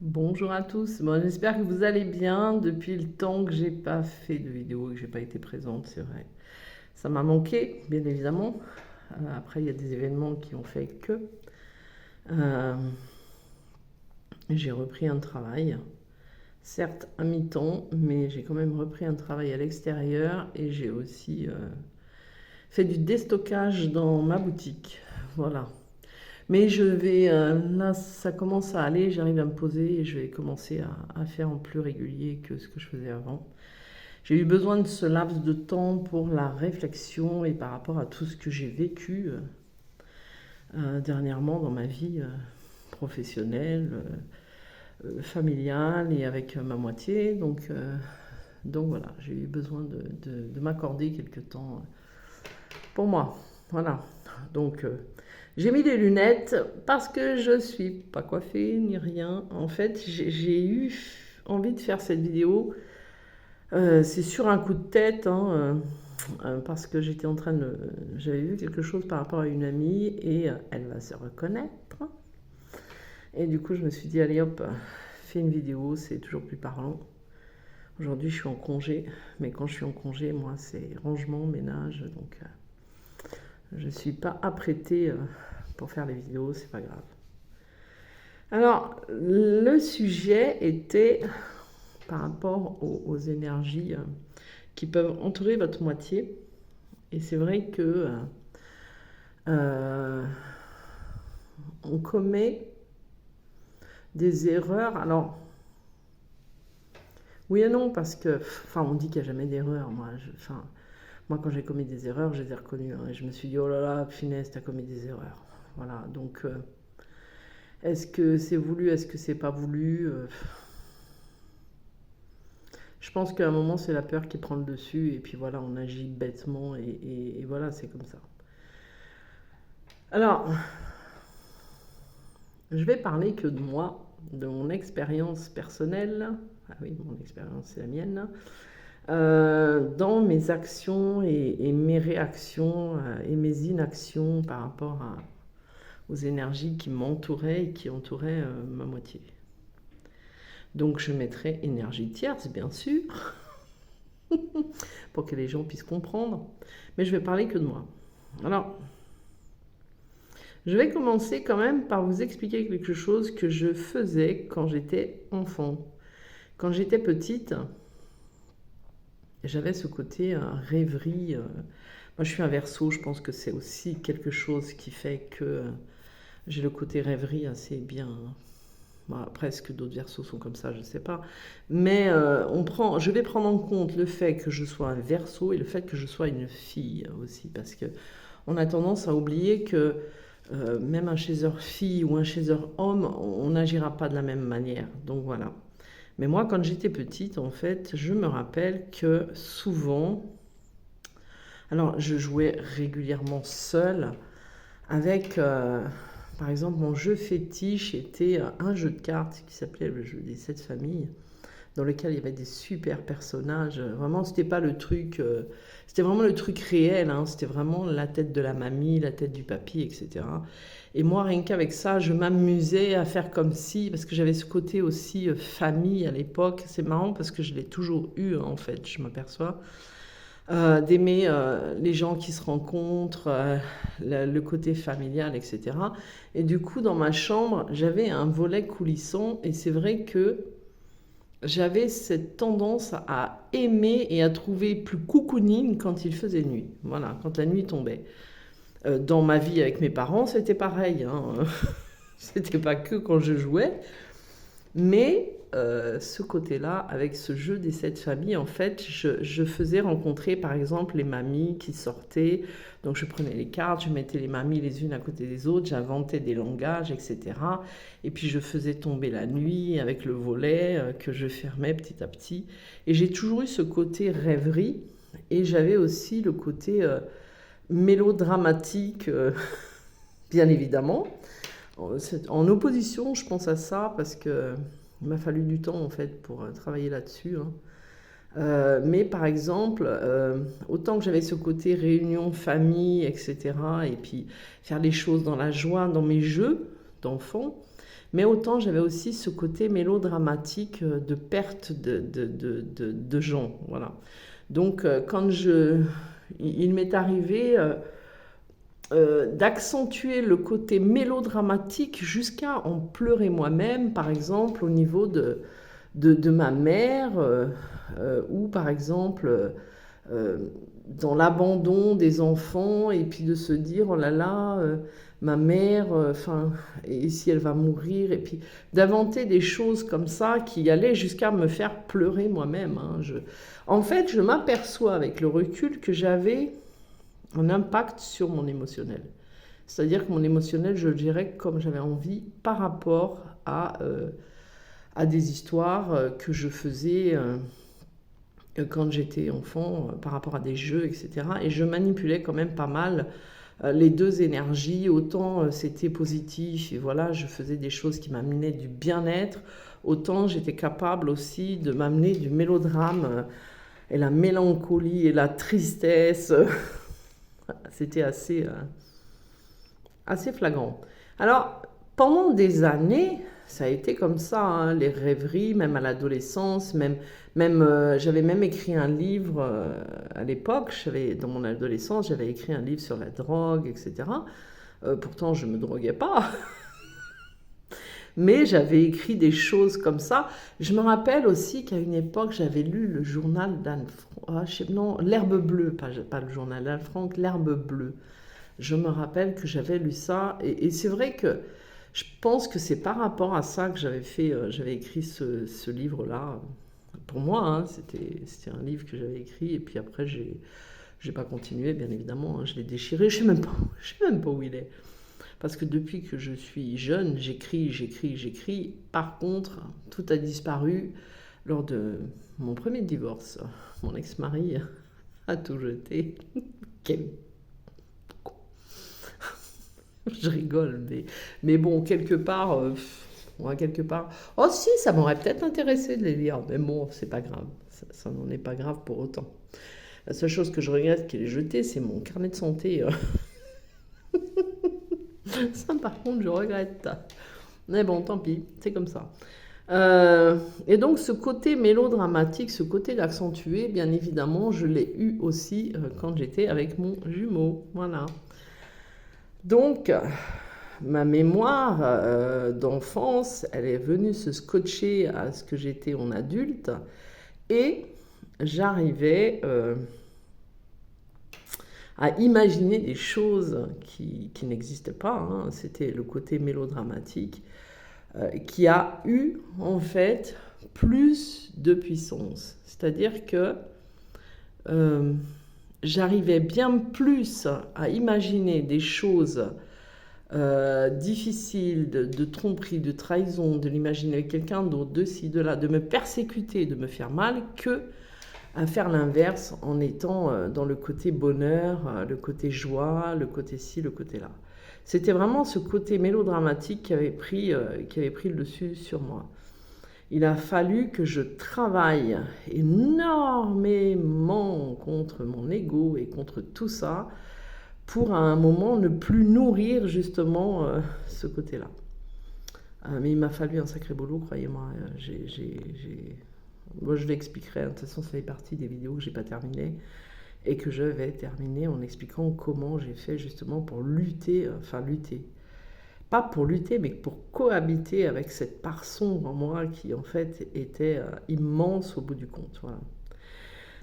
Bonjour à tous. Bon, j'espère que vous allez bien depuis le temps que j'ai pas fait de vidéo et que j'ai pas été présente, c'est vrai. Ça m'a manqué, bien évidemment. Après, il y a des événements qui ont fait que euh, j'ai repris un travail, certes à mi-temps, mais j'ai quand même repris un travail à l'extérieur et j'ai aussi fait du déstockage dans ma boutique. Voilà. Mais là ça commence à aller, j'arrive à me poser et je vais commencer à faire en plus régulier que ce que je faisais avant. J'ai eu besoin de ce laps de temps pour la réflexion et par rapport à tout ce que j'ai vécu dernièrement dans ma vie professionnelle, familiale et avec ma moitié. Donc voilà, j'ai eu besoin de m'accorder quelques temps pour moi. Voilà. Donc j'ai mis des lunettes parce que je suis pas coiffée ni rien. En fait, j'ai eu envie de faire cette vidéo. C'est sur un coup de tête, hein, parce que j'avais vu quelque chose par rapport à une amie et elle va se reconnaître. Et du coup, je me suis dit, allez hop, fais une vidéo, c'est toujours plus parlant. Aujourd'hui, je suis en congé, mais quand je suis en congé, moi, c'est rangement, ménage, donc je ne suis pas apprêtée pour faire les vidéos, c'est pas grave. Alors, le sujet était par rapport aux énergies qui peuvent entourer votre moitié. Et c'est vrai que euh, on commet des erreurs. Alors, oui et non, parce que, enfin, on dit qu'il n'y a jamais d'erreur. Moi, quand j'ai commis des erreurs, je les ai reconnues, hein, et je me suis dit, oh là là, finesse, t'as commis des erreurs. Voilà, donc, est-ce que c'est voulu, est-ce que c'est pas voulu Je pense qu'à un moment, c'est la peur qui prend le dessus, et puis voilà, on agit bêtement, et voilà, c'est comme ça. Alors, je vais parler que de moi, de mon expérience personnelle. Ah oui, mon expérience, c'est la mienne. Dans mes actions et mes réactions et mes inactions par rapport aux énergies qui m'entouraient et qui entouraient ma moitié. Donc je mettrai énergie tierce, bien sûr, pour que les gens puissent comprendre. Mais je vais parler que de moi. Alors, je vais commencer quand même par vous expliquer quelque chose que je faisais quand j'étais enfant. Quand j'étais petite, j'avais ce côté rêverie. Moi, je suis un Verseau, je pense que c'est aussi quelque chose qui fait que j'ai le côté rêverie assez bien. Bon, presque d'autres Verseaux sont comme ça, je ne sais pas. Mais je vais prendre en compte le fait que je sois un Verseau et le fait que je sois une fille aussi, parce que on a tendance à oublier que même un chasseur fille ou un chasseur homme, on n'agira pas de la même manière. Donc voilà. Mais moi, quand j'étais petite, en fait, je me rappelle que souvent, alors je jouais régulièrement seule avec, par exemple, mon jeu fétiche était un jeu de cartes qui s'appelait le jeu des 7 familles, dans lequel il y avait des super personnages. Vraiment, c'était pas le truc, c'était vraiment le truc réel, hein. C'était vraiment la tête de la mamie, la tête du papy, etc. Et moi, rien qu'avec ça, je m'amusais à faire comme si, parce que j'avais ce côté aussi famille à l'époque. C'est marrant parce que je l'ai toujours eu, hein, en fait, je m'aperçois. D'aimer les gens qui se rencontrent, le côté familial, etc. Et du coup, dans ma chambre, j'avais un volet coulissant, et c'est vrai que j'avais cette tendance à aimer et à trouver plus cocooning quand il faisait nuit. Voilà, quand la nuit tombait. Dans ma vie avec mes parents, c'était pareil, hein. C'était pas que quand je jouais, mais ce côté-là, avec ce jeu des 7 familles, en fait, je faisais rencontrer, par exemple, les mamies qui sortaient. Donc, je prenais les cartes, je mettais les mamies les unes à côté des autres, j'inventais des langages, etc. Et puis, je faisais tomber la nuit avec le volet que je fermais petit à petit. Et j'ai toujours eu ce côté rêverie. Et j'avais aussi le côté mélodramatique, bien évidemment. En opposition, je pense à ça parce que il m'a fallu du temps en fait pour travailler là-dessus, hein. Mais par exemple, autant que j'avais ce côté réunion, famille, etc., et puis faire les choses dans la joie, dans mes jeux d'enfant, Mais autant j'avais aussi ce côté mélodramatique de perte de gens, voilà. Donc il m'est arrivé d'accentuer le côté mélodramatique jusqu'à en pleurer moi-même, par exemple au niveau de ma mère, ou par exemple euh, dans l'abandon des enfants, et puis de se dire, oh là là, ma mère, enfin, et si elle va mourir, et puis d'inventer des choses comme ça qui allaient jusqu'à me faire pleurer moi-même, hein. En fait, je m'aperçois avec le recul que j'avais un impact sur mon émotionnel. C'est-à-dire que mon émotionnel, je le gérais comme j'avais envie par rapport à des histoires que je faisais quand j'étais enfant, par rapport à des jeux, etc. Et je manipulais quand même pas mal les deux énergies. Autant c'était positif, et voilà, je faisais des choses qui m'amenaient du bien-être, autant j'étais capable aussi de m'amener du mélodrame et la mélancolie et la tristesse. C'était assez flagrant. Alors, pendant des années, ça a été comme ça, hein, les rêveries, même à l'adolescence, j'avais même écrit un livre à l'époque, dans mon adolescence, j'avais écrit un livre sur la drogue, etc. Pourtant, je ne me droguais pas, mais j'avais écrit des choses comme ça. Je me rappelle aussi qu'à une époque, j'avais lu le journal d'Anne Frank, non, L'Herbe Bleue, pas le journal d'Anne Frank, L'Herbe Bleue. Je me rappelle que j'avais lu ça, et c'est vrai que je pense que c'est par rapport à ça que j'avais écrit ce livre-là. Pour moi, hein, c'était un livre que j'avais écrit, et puis après, j'ai pas continué, bien évidemment, hein, je l'ai déchiré, je sais même pas où il est. Parce que depuis que je suis jeune, j'écris. Par contre, tout a disparu lors de mon premier divorce. Mon ex-mari a tout jeté. Quel con. Je rigole, mais bon, quelque part, ouais, quelque part. Oh si, ça m'aurait peut-être intéressé de les lire, mais bon, c'est pas grave. Ça n'en est pas grave pour autant. La seule chose que je regrette qu'il ait jeté, c'est mon carnet de santé. Ça, par contre, je regrette. Mais bon, tant pis, c'est comme ça. Et donc, ce côté mélodramatique, ce côté d'accentuer, bien évidemment, je l'ai eu aussi quand j'étais avec mon jumeau. Voilà. Donc, ma mémoire d'enfance, elle est venue se scotcher à ce que j'étais en adulte, et j'arrivais à imaginer des choses qui n'existaient pas, hein. C'était le côté mélodramatique qui a eu en fait plus de puissance. C'est-à-dire que j'arrivais bien plus à imaginer des choses difficiles, de tromperie, de trahison, de l'imaginer avec quelqu'un d'autre, de ci, de là, de me persécuter, de me faire mal, que à faire l'inverse en étant dans le côté bonheur, le côté joie, le côté ci, le côté là. C'était vraiment ce côté mélodramatique qui avait pris le dessus sur moi. Il a fallu que je travaille énormément contre mon ego et contre tout ça pour à un moment ne plus nourrir justement ce côté-là. Mais il m'a fallu un sacré boulot, croyez-moi. Moi, je l'expliquerai. De toute façon, ça fait partie des vidéos que j'ai pas terminées et que je vais terminer en expliquant comment j'ai fait justement pour lutter, pas pour lutter, mais pour cohabiter avec cette part sombre en moi qui en fait était immense au bout du compte. Voilà.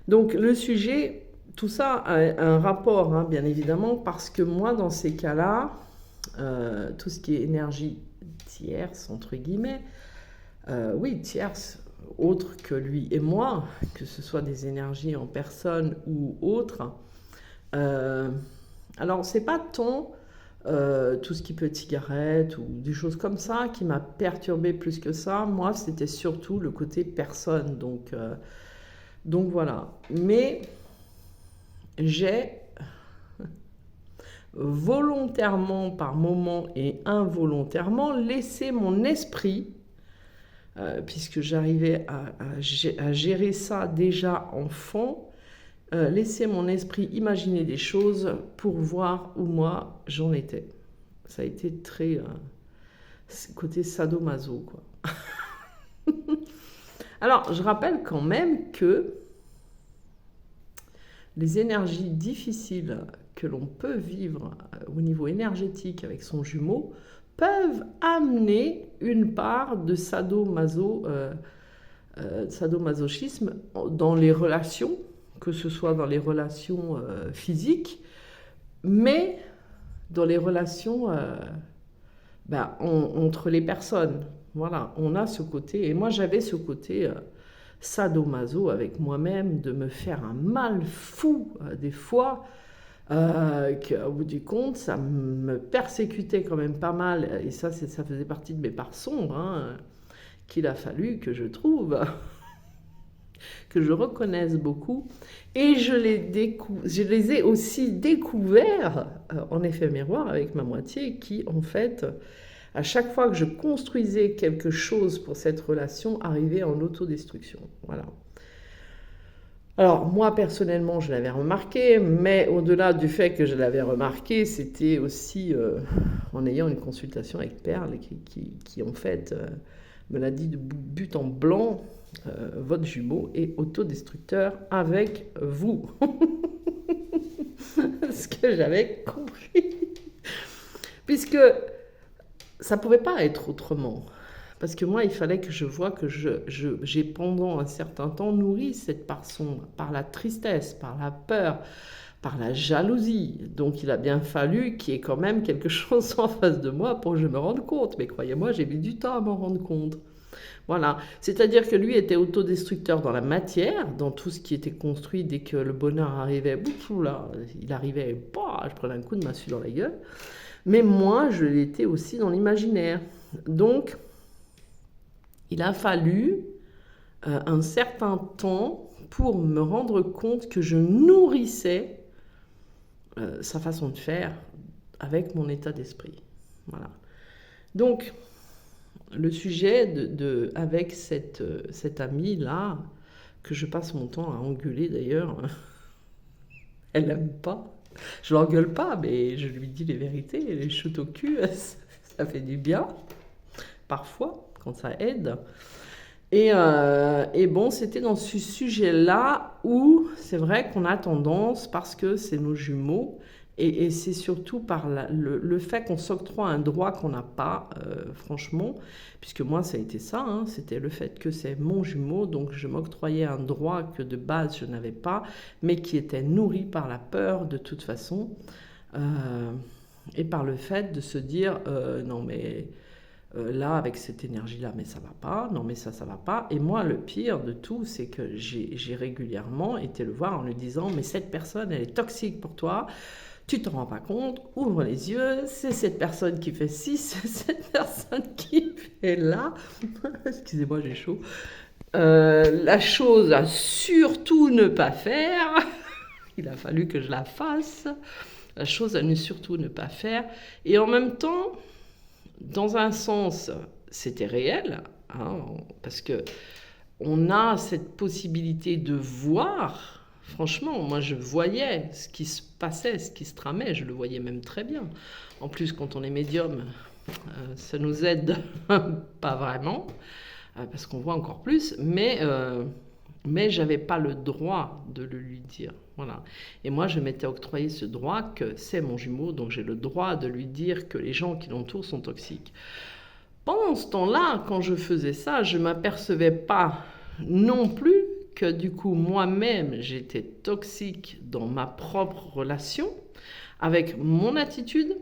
Donc le sujet, tout ça a un rapport, hein, bien évidemment, parce que moi, dans ces cas-là, tout ce qui est énergie tierce, entre guillemets, oui, tierce, autre que lui et moi, que ce soit des énergies en personne ou autres. Alors, c'est pas tant tout ce qui peut être cigarette ou des choses comme ça qui m'a perturbé plus que ça. Moi, c'était surtout le côté personne. Donc voilà. Mais j'ai volontairement, par moments et involontairement, laissé mon esprit, puisque j'arrivais à gérer ça déjà enfant, laisser mon esprit imaginer des choses pour voir où moi j'en étais. Ça a été côté sadomaso, quoi. Alors, je rappelle quand même que les énergies difficiles que l'on peut vivre au niveau énergétique avec son jumeau peuvent amener une part de sadomasochisme dans les relations, que ce soit dans les relations physiques, mais dans les relations entre les personnes. Voilà, on a ce côté, et moi j'avais ce côté sadomaso avec moi-même, de me faire un mal fou des fois, qu'au bout du compte, ça me persécutait quand même pas mal, et ça faisait partie de mes parts sombres, hein, qu'il a fallu que je trouve, que je reconnaisse beaucoup, et je les ai aussi découverts en effet miroir avec ma moitié, qui en fait, à chaque fois que je construisais quelque chose pour cette relation, arrivait en autodestruction. Voilà. Alors moi personnellement je l'avais remarqué, mais au-delà du fait que je l'avais remarqué, c'était aussi en ayant une consultation avec Perle qui en fait me l'a dit de but en blanc, votre jumeau est autodestructeur avec vous. Ce que j'avais compris. Puisque ça ne pouvait pas être autrement. Parce que moi, il fallait que je voie que j'ai pendant un certain temps nourri cette part sombre par la tristesse, par la peur, par la jalousie. Donc il a bien fallu qu'il y ait quand même quelque chose en face de moi pour que je me rende compte. Mais croyez-moi, j'ai mis du temps à m'en rendre compte. Voilà, c'est-à-dire que lui était autodestructeur dans la matière, dans tout ce qui était construit. Dès que le bonheur arrivait, bouf, là, il arrivait, bah, je prenais un coup de massue dans la gueule. Mais moi, je l'étais aussi dans l'imaginaire. Donc, il a fallu un certain temps pour me rendre compte que je nourrissais sa façon de faire avec mon état d'esprit. Voilà. Donc, le sujet avec cette amie-là, que je passe mon temps à engueuler d'ailleurs, elle n'aime pas. Je l'engueule pas, mais je lui dis les vérités, les chutes au cul, ça fait du bien, parfois, quand ça aide. Et bon, c'était dans ce sujet-là où c'est vrai qu'on a tendance, parce que c'est nos jumeaux, et c'est surtout par le fait qu'on s'octroie un droit qu'on n'a pas, franchement, puisque moi ça a été ça, hein, c'était le fait que c'est mon jumeau, donc je m'octroyais un droit que de base je n'avais pas, mais qui était nourri par la peur de toute façon, et par le fait de se dire non mais là avec cette énergie-là, mais ça va pas, non mais ça va pas. Et moi le pire de tout, c'est que j'ai régulièrement été le voir en lui disant mais cette personne elle est toxique pour toi. Tu te rends pas compte, ouvre les yeux, c'est cette personne qui fait ci, c'est cette personne qui fait là. Excusez-moi, j'ai chaud. La chose à surtout ne pas faire, il a fallu que je la fasse. La chose à ne surtout ne pas faire. Et en même temps, dans un sens, c'était réel, hein, parce que on a cette possibilité de voir. Franchement, moi je voyais ce qui se passait, ce qui se tramait, je le voyais même très bien. En plus, quand on est médium, ça nous aide pas vraiment, parce qu'on voit encore plus, mais j'avais pas le droit de le lui dire. Voilà. Et moi, je m'étais octroyé ce droit que c'est mon jumeau, donc j'ai le droit de lui dire que les gens qui l'entourent sont toxiques. Pendant ce temps-là, quand je faisais ça, je ne m'apercevais pas non plus que du coup, moi-même, j'étais toxique dans ma propre relation, avec mon attitude,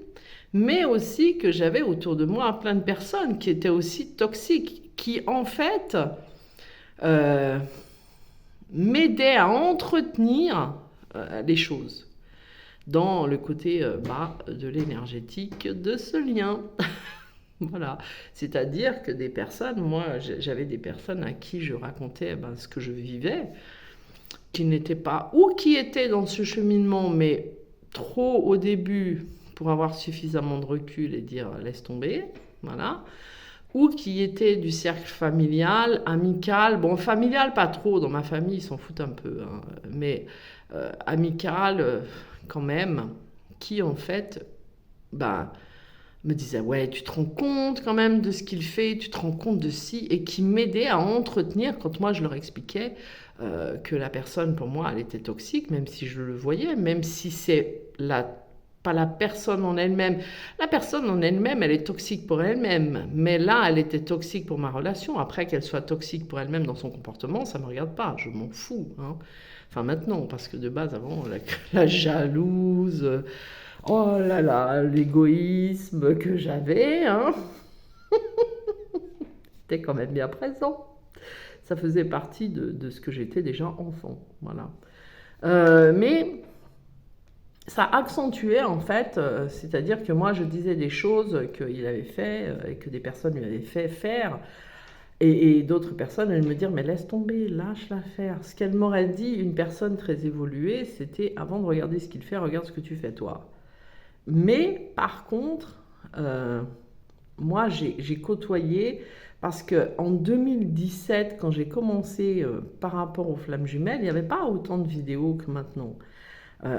mais aussi que j'avais autour de moi plein de personnes qui étaient aussi toxiques, qui en fait m'aidaient à entretenir les choses dans le côté bas de l'énergétique de ce lien. Voilà, c'est-à-dire que des personnes, moi j'avais des personnes à qui je racontais ce que je vivais, qui n'étaient pas, ou qui étaient dans ce cheminement, mais trop au début pour avoir suffisamment de recul et dire laisse tomber, voilà, ou qui étaient du cercle familial, amical, bon familial pas trop, dans ma famille ils s'en foutent un peu, hein, mais amical quand même, qui en fait, me disait, ouais, tu te rends compte quand même de ce qu'il fait, tu te rends compte de ci, et qui m'aidait à entretenir quand moi je leur expliquais que la personne pour moi elle était toxique, même si je le voyais, même si c'est pas la personne en elle-même. La personne en elle-même, elle est toxique pour elle-même, mais là, elle était toxique pour ma relation. Après qu'elle soit toxique pour elle-même dans son comportement, ça ne me regarde pas, je m'en fous, hein. Enfin maintenant, parce que de base, avant, la jalouse, oh là là, l'égoïsme que j'avais, hein, était quand même bien présent. Ça faisait partie de ce que j'étais déjà enfant, voilà. Mais ça accentuait en fait, c'est-à-dire que moi je disais des choses qu'il avait fait et que des personnes lui avaient fait faire, et d'autres personnes elles me dirent mais laisse tomber, lâche-la faire. Ce qu'elle m'aurait dit une personne très évoluée, c'était avant de regarder ce qu'il fait, regarde ce que tu fais toi. Mais par contre, moi j'ai côtoyé, parce que en 2017 quand j'ai commencé par rapport aux flammes jumelles, il n'y avait pas autant de vidéos que maintenant.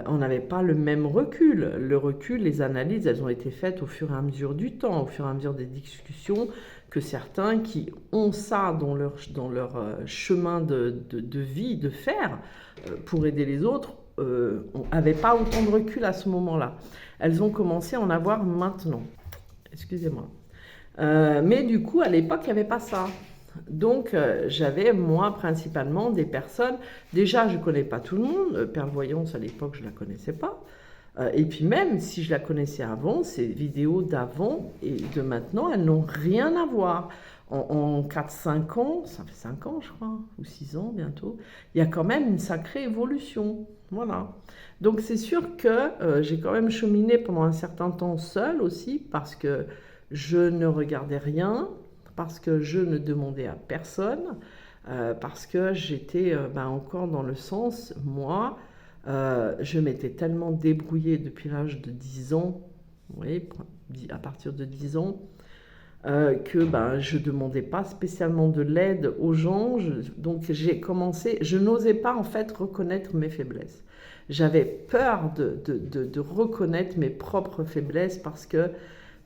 On n'avait pas le même recul. Le recul, les analyses, elles ont été faites au fur et à mesure du temps, au fur et à mesure des discussions, que certains qui ont ça dans leur chemin de vie, de faire, pour aider les autres, n'avaient pas autant de recul à ce moment-là. Elles ont commencé à en avoir maintenant. Excusez-moi. Mais du coup, à l'époque, il n'y avait pas ça. Donc, j'avais, moi, principalement des personnes... Déjà, je ne connais pas tout le monde. Perle Voyance, à l'époque, je ne la connaissais pas. Et puis même, si je la connaissais avant, ces vidéos d'avant et de maintenant, elles n'ont rien à voir. En 4-5 ans, ça fait 5 ans, je crois, ou 6 ans bientôt, il y a quand même une sacrée évolution. Voilà. Donc, c'est sûr que j'ai quand même cheminé pendant un certain temps seule aussi, parce que je ne regardais rien, parce que je ne demandais à personne, parce que j'étais encore dans le sens, moi, je m'étais tellement débrouillée depuis l'âge de 10 ans, vous voyez, à partir de 10 ans, que je ne demandais pas spécialement de l'aide aux gens, donc j'ai commencé, je n'osais pas en fait reconnaître mes faiblesses. J'avais peur de reconnaître mes propres faiblesses, parce que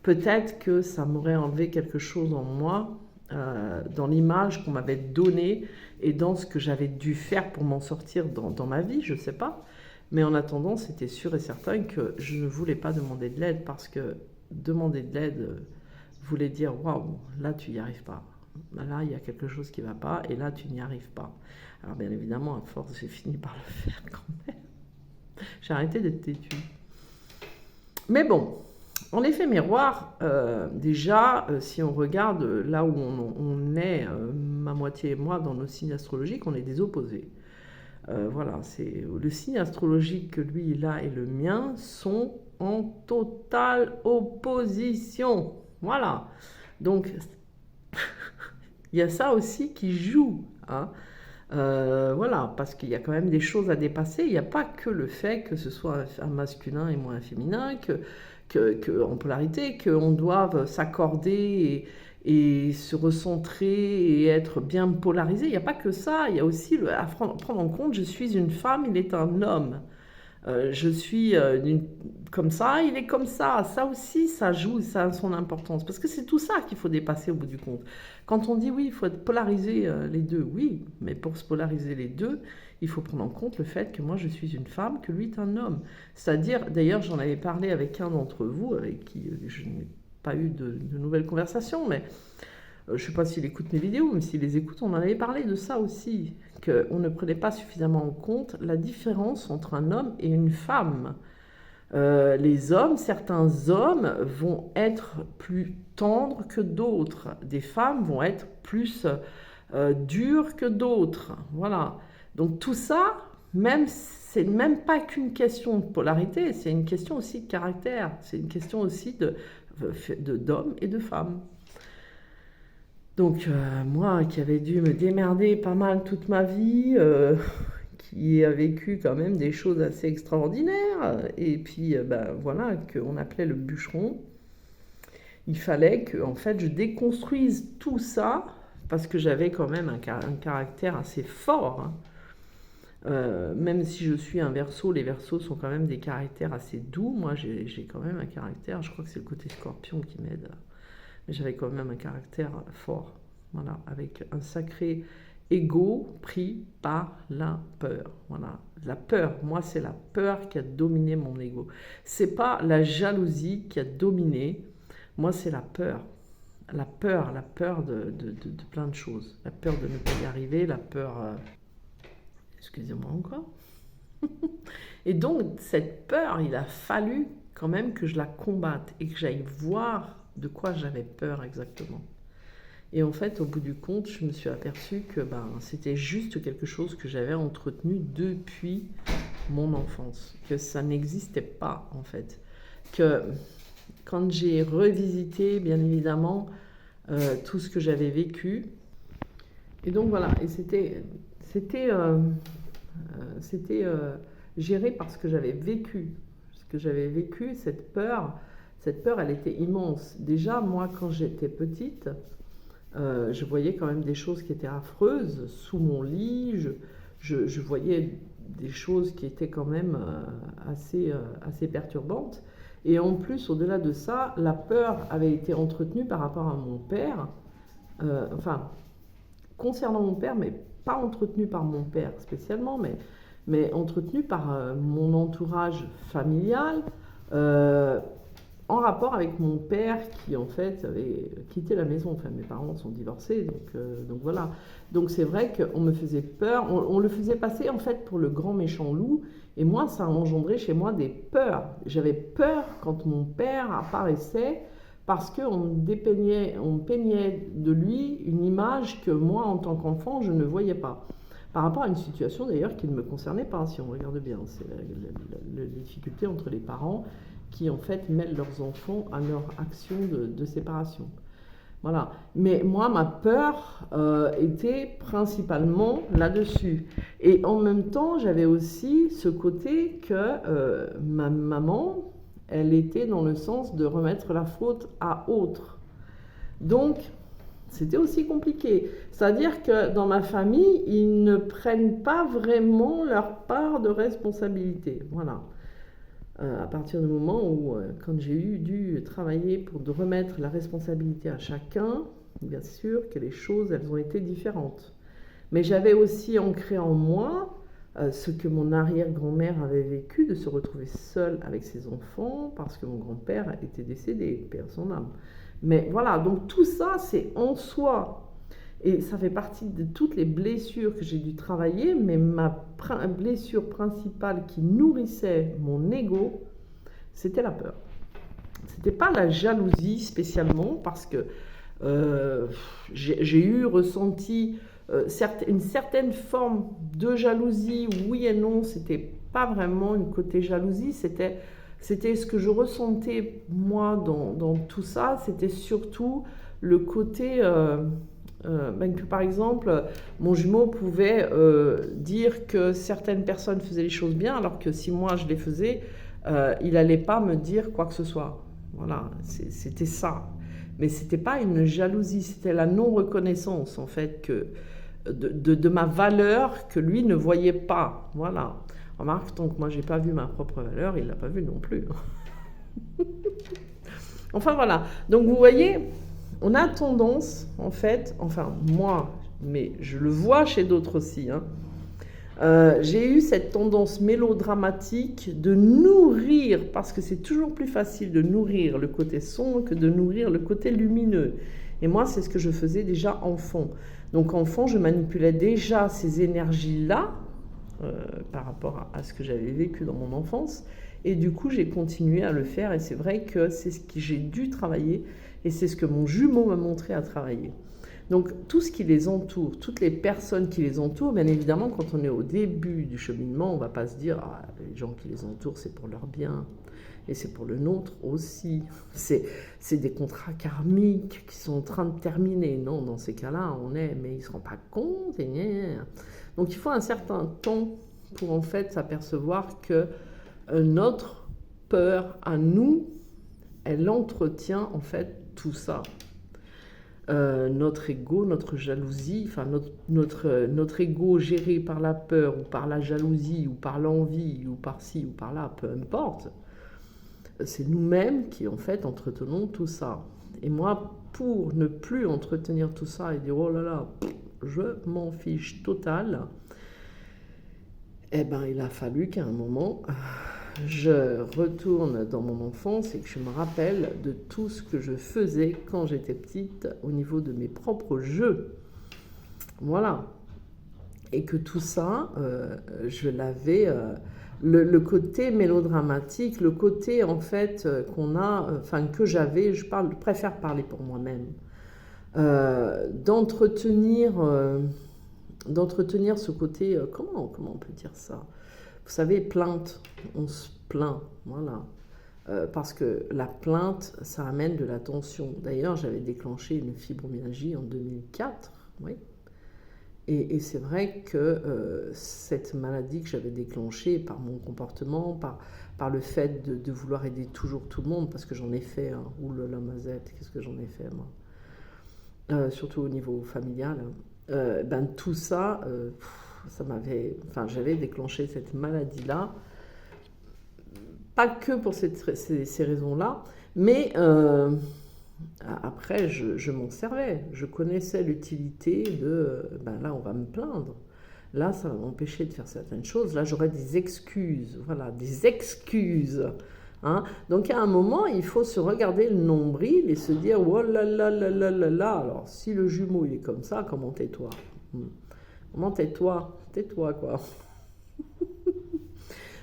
peut-être que ça m'aurait enlevé quelque chose en moi, dans l'image qu'on m'avait donnée et dans ce que j'avais dû faire pour m'en sortir dans ma vie, je ne sais pas. Mais en attendant, c'était sûr et certain que je ne voulais pas demander de l'aide, parce que demander de l'aide voulait dire « Waouh, là tu n'y arrives pas. Là, il y a quelque chose qui ne va pas et là, tu n'y arrives pas. » Alors bien évidemment, à force, j'ai fini par le faire quand même. J'ai arrêté d'être têtue. Mais bon, en effet miroir, déjà, si on regarde là où on est, ma moitié et moi, dans nos signes astrologiques, on est des opposés. Voilà, c'est le signe astrologique que lui il a et le mien sont en totale opposition. Voilà. Donc, il y a ça aussi qui joue, hein. Voilà, parce qu'il y a quand même des choses à dépasser. Il n'y a pas que le fait que ce soit un masculin et moi un féminin, en polarité, qu'on doive s'accorder et se recentrer et être bien polarisé. Il n'y a pas que ça, il y a aussi à prendre en compte, je suis une femme, il est un homme. Je suis comme ça, il est comme ça. Ça aussi, ça joue, ça a son importance. Parce que c'est tout ça qu'il faut dépasser au bout du compte. Quand on dit oui, il faut polariser les deux, oui, mais pour se polariser les deux, il faut prendre en compte le fait que moi je suis une femme, que lui est un homme. C'est-à-dire, d'ailleurs, j'en avais parlé avec un d'entre vous, avec qui je n'ai pas eu de nouvelles conversations, mais je ne sais pas s'il écoute mes vidéos, mais s'il les écoute, on en avait parlé de ça aussi, qu'on ne prenait pas suffisamment en compte la différence entre un homme et une femme. Les hommes, certains hommes vont être plus tendres que d'autres. Des femmes vont être plus dures que d'autres. Voilà. Donc tout ça, c'est même pas qu'une question de polarité, c'est une question aussi de caractère. C'est une question aussi d'hommes et de femmes. Donc moi qui avais dû me démerder pas mal toute ma vie, qui a vécu quand même des choses assez extraordinaires, et puis voilà, qu'on appelait le bûcheron, il fallait que en fait je déconstruise tout ça, parce que j'avais quand même un caractère assez fort, hein. Même si je suis un Verseau, les Verseaux sont quand même des caractères assez doux. Moi, j'ai quand même un caractère, je crois que c'est le côté Scorpion qui m'aide, mais j'avais quand même un caractère fort, voilà, avec un sacré ego pris par la peur. Voilà, la peur, moi, c'est la peur qui a dominé mon ego. C'est pas la jalousie qui a dominé, moi, c'est la peur. La peur de plein de choses. La peur de ne pas y arriver, la peur... excusez-moi encore. Et donc, cette peur, il a fallu quand même que je la combatte et que j'aille voir de quoi j'avais peur exactement. Et en fait, au bout du compte, je me suis aperçue que c'était juste quelque chose que j'avais entretenu depuis mon enfance, que ça n'existait pas en fait. Que quand j'ai revisité, bien évidemment, tout ce que j'avais vécu, et donc voilà, et c'était géré par ce que j'avais vécu. Ce que j'avais vécu, cette peur, elle était immense. Déjà, moi, quand j'étais petite, je voyais quand même des choses qui étaient affreuses sous mon lit. Je voyais des choses qui étaient quand même assez perturbantes. Et en plus, au-delà de ça, la peur avait été entretenue par rapport à mon père. Enfin, concernant mon père, mais pas entretenue par mon père spécialement, mais entretenue par mon entourage familial, en rapport avec mon père qui en fait avait quitté la maison. Enfin, mes parents sont divorcés, donc voilà. Donc c'est vrai qu'on me faisait peur, on le faisait passer en fait pour le grand méchant loup, et moi ça a engendré chez moi des peurs. J'avais peur quand mon père apparaissait, parce qu'on peignait de lui une image que moi, en tant qu'enfant, je ne voyais pas. Par rapport à une situation d'ailleurs qui ne me concernait pas, si on regarde bien. C'est la difficulté entre les parents qui en fait mêlent leurs enfants à leur action de séparation. Voilà. Mais moi, ma peur était principalement là-dessus. Et en même temps, j'avais aussi ce côté que ma maman, elle était dans le sens de remettre la faute à autre. Donc, c'était aussi compliqué. C'est-à-dire que dans ma famille, ils ne prennent pas vraiment leur part de responsabilité. Voilà. À partir du moment où, quand j'ai dû travailler pour remettre la responsabilité à chacun, bien sûr que les choses, elles ont été différentes. Mais j'avais aussi ancré en moi ce que mon arrière-grand-mère avait vécu, de se retrouver seule avec ses enfants, parce que mon grand-père était décédé, paix à son âme. Mais voilà, donc tout ça, c'est en soi. Et ça fait partie de toutes les blessures que j'ai dû travailler, mais ma blessure principale qui nourrissait mon ego, c'était la peur. C'était pas la jalousie spécialement, parce que j'ai ressenti une certaine forme de jalousie, oui et non. C'était pas vraiment une côté jalousie, c'était ce que je ressentais moi dans tout ça. C'était surtout le côté que par exemple mon jumeau pouvait dire que certaines personnes faisaient les choses bien, alors que si moi je les faisais, il n'allait pas me dire quoi que ce soit. Voilà, c'était ça. Mais c'était pas une jalousie, c'était la non-reconnaissance en fait de ma valeur que lui ne voyait pas. Voilà. Remarque, tant que moi j'ai pas vu ma propre valeur, il l'a pas vue non plus. Enfin voilà. Donc vous voyez, on a tendance en fait, enfin moi, mais je le vois chez d'autres aussi, j'ai eu cette tendance mélodramatique de nourrir, parce que c'est toujours plus facile de nourrir le côté sombre que de nourrir le côté lumineux. Et moi, c'est ce que je faisais déjà enfant. Donc enfant, je manipulais déjà ces énergies-là par rapport à ce que j'avais vécu dans mon enfance. Et du coup, j'ai continué à le faire. Et c'est vrai que c'est ce que j'ai dû travailler. Et c'est ce que mon jumeau m'a montré à travailler. Donc tout ce qui les entoure, toutes les personnes qui les entourent, bien évidemment, quand on est au début du cheminement, on ne va pas se dire « Ah, les gens qui les entourent, c'est pour leur bien. » Et c'est pour le nôtre aussi. C'est des contrats karmiques qui sont en train de terminer. Non, dans ces cas-là, mais ils ne se rendent pas compte. Donc il faut un certain temps pour en fait s'apercevoir que notre peur à nous, elle entretient en fait tout ça. notre ego, notre jalousie, enfin notre ego géré par la peur ou par la jalousie ou par l'envie ou par ci ou par là, peu importe, c'est nous-mêmes qui en fait entretenons tout ça. Et moi, pour ne plus entretenir tout ça et dire oh là là, je m'en fiche total, eh ben il a fallu qu'à un moment je retourne dans mon enfance et que je me rappelle de tout ce que je faisais quand j'étais petite au niveau de mes propres jeux. Voilà. Et que tout ça, je l'avais... le côté mélodramatique, le côté en fait qu'on a, enfin que j'avais, je préfère parler pour moi-même, d'entretenir ce côté, comment on peut dire ça? Vous savez, plainte, on se plaint, voilà. Parce que la plainte, ça amène de la tension. D'ailleurs, j'avais déclenché une fibromyalgie en 2004, oui. Et c'est vrai que cette maladie que j'avais déclenchée par mon comportement, par le fait de vouloir aider toujours tout le monde, parce que j'en ai fait, hein, oulala mazette, qu'est-ce que j'en ai fait moi, surtout au niveau familial, ben tout ça, ça m'avait, enfin j'avais déclenché cette maladie-là, pas que pour ces raisons-là, mais après je m'en servais, je connaissais l'utilité de, ben là on va me plaindre, là ça va m'empêcher de faire certaines choses, là j'aurai des excuses, voilà, des excuses. Hein. Donc à un moment, il faut se regarder le nombril et se dire oh là là là là là là. Alors si le jumeau il est comme ça, comment tais-toi? Comment tais-toi? Tais-toi quoi.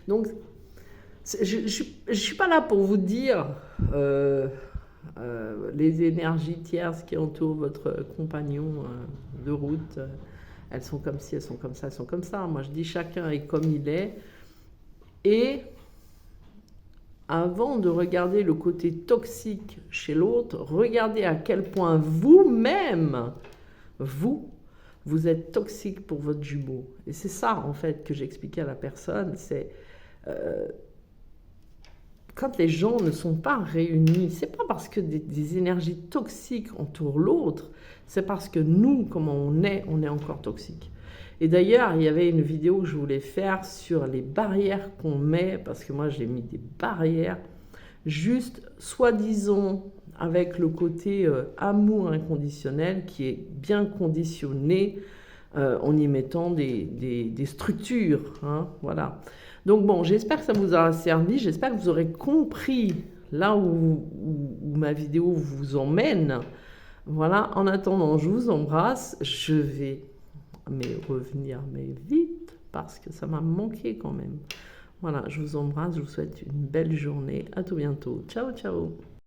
Donc je ne suis pas là pour vous dire les énergies tierces qui entourent votre compagnon de route. Elles sont comme ci, elles sont comme ça, elles sont comme ça. Moi je dis chacun est comme il est. Et avant de regarder le côté toxique chez l'autre, regardez à quel point vous-même, vous êtes toxique pour votre jumeau. Et c'est ça, en fait, que j'expliquais à la personne, c'est quand les gens ne sont pas réunis, c'est pas parce que des énergies toxiques entourent l'autre, c'est parce que nous, comment on est encore toxique. Et d'ailleurs, il y avait une vidéo que je voulais faire sur les barrières qu'on met, parce que moi j'ai mis des barrières, juste soi-disant avec le côté amour inconditionnel qui est bien conditionné en y mettant des structures. Hein, voilà. Donc bon, j'espère que ça vous aura servi, j'espère que vous aurez compris là où ma vidéo vous emmène. Voilà, en attendant, je vous embrasse, je vais revenir vite parce que ça m'a manqué quand même. Voilà, je vous embrasse, je vous souhaite une belle journée, à tout bientôt, ciao ciao.